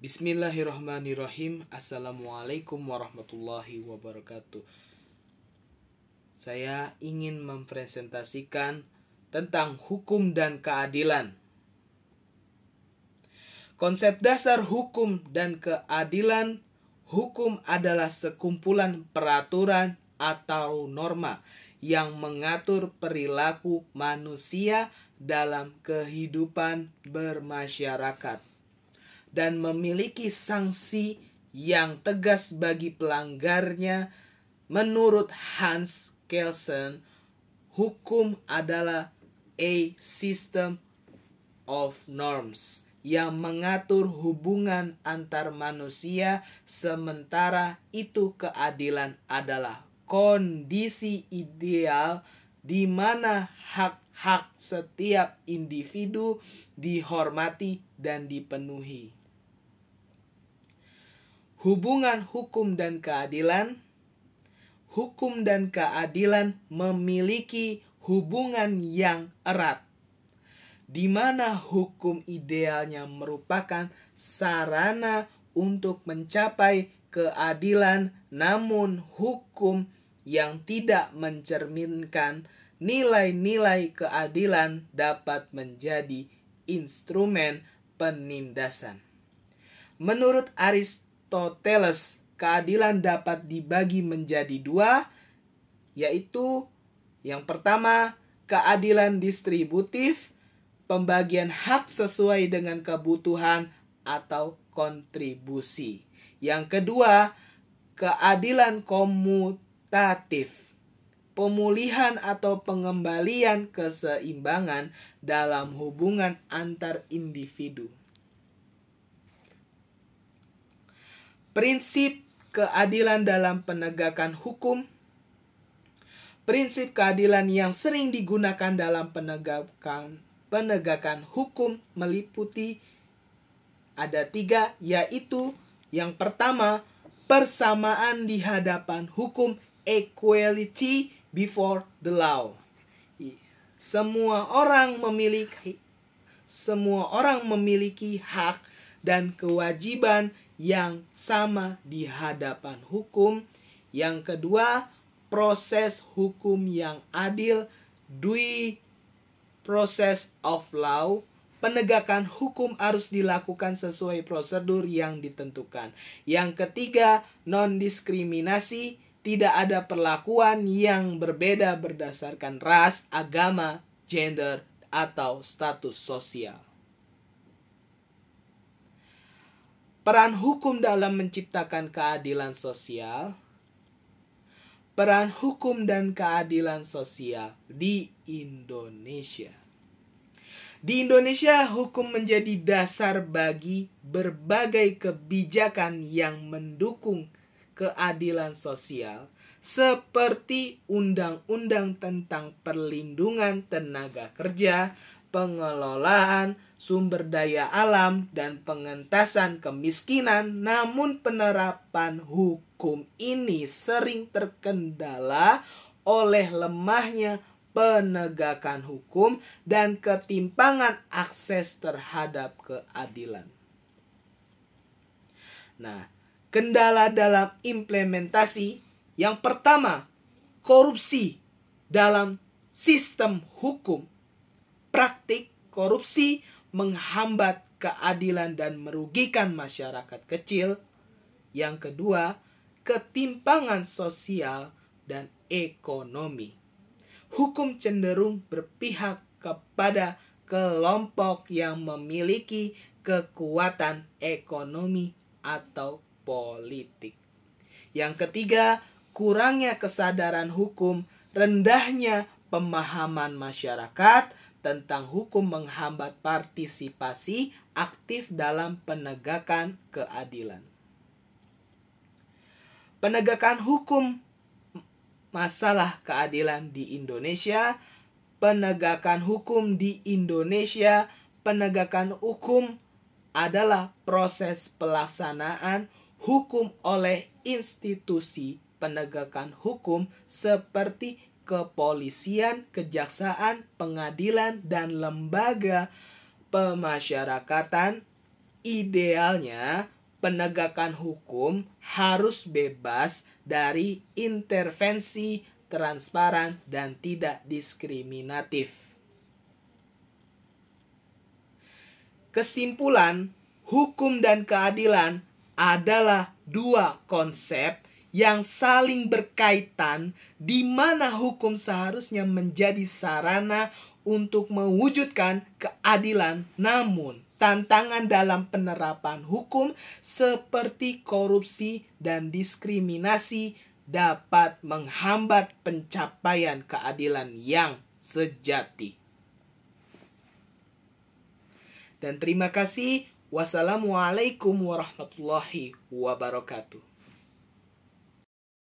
Bismillahirrahmanirrahim. Assalamualaikum warahmatullahi wabarakatuh. Saya ingin mempresentasikan tentang hukum dan keadilan. Konsep dasar hukum dan keadilan. Hukum adalah sekumpulan peraturan atau norma yang mengatur perilaku manusia dalam kehidupan bermasyarakat dan memiliki sanksi yang tegas bagi pelanggarnya. Menurut Hans Kelsen, hukum adalah a system of norms yang mengatur hubungan antar manusia, sementara itu keadilan adalah kondisi ideal di mana hak-hak setiap individu dihormati dan dipenuhi. Hubungan hukum dan keadilan. Hukum dan keadilan memiliki hubungan yang erat, di mana hukum idealnya merupakan sarana untuk mencapai keadilan, namun hukum yang tidak mencerminkan nilai-nilai keadilan dapat menjadi instrumen penindasan. Menurut Aristoteles, keadilan dapat dibagi menjadi dua, yaitu yang pertama, keadilan distributif, pembagian hak sesuai dengan kebutuhan atau kontribusi. Yang kedua, keadilan komutatif, pemulihan atau pengembalian keseimbangan dalam hubungan antar individu. Prinsip keadilan dalam penegakan hukum. Prinsip keadilan yang sering digunakan dalam penegakan hukum meliputi ada 3, yaitu yang pertama, persamaan di hadapan hukum, equality before the law. Semua orang memiliki hak dan kewajiban yang sama di hadapan hukum. Yang kedua, proses hukum yang adil, due process of law. Penegakan hukum harus dilakukan sesuai prosedur yang ditentukan. Yang ketiga, non-diskriminasi. Tidak ada perlakuan yang berbeda berdasarkan ras, agama, gender, atau status sosial. Peran hukum dalam menciptakan keadilan sosial. Peran hukum dan keadilan sosial di Indonesia. Di Indonesia, hukum menjadi dasar bagi berbagai kebijakan yang mendukung keadilan sosial, seperti Undang-Undang tentang Perlindungan Tenaga Kerja, pengelolaan sumber daya alam, dan pengentasan kemiskinan. Namun penerapan hukum ini sering terkendala oleh lemahnya penegakan hukum dan ketimpangan akses terhadap keadilan. Nah, kendala dalam implementasi. Yang pertama, korupsi dalam sistem hukum. Praktik korupsi menghambat keadilan dan merugikan masyarakat kecil. Yang kedua, ketimpangan sosial dan ekonomi. Hukum cenderung berpihak kepada kelompok yang memiliki kekuatan ekonomi atau politik. Yang ketiga, kurangnya kesadaran hukum, rendahnya pemahaman masyarakat tentang hukum menghambat partisipasi aktif dalam penegakan keadilan. Penegakan hukum, masalah keadilan di Indonesia. Penegakan hukum di Indonesia. Penegakan hukum adalah proses pelaksanaan hukum oleh institusi penegakan hukum seperti kepolisian, kejaksaan, pengadilan, dan lembaga pemasyarakatan Idealnya, penegakan hukum harus bebas dari intervensi, transparan, dan tidak diskriminatif. Kesimpulan, hukum dan keadilan adalah dua konsep yang saling berkaitan, di mana hukum seharusnya menjadi sarana untuk mewujudkan keadilan. Namun, tantangan dalam penerapan hukum seperti korupsi dan diskriminasi dapat menghambat pencapaian keadilan yang sejati. Dan terima kasih. Wassalamualaikum warahmatullahi wabarakatuh.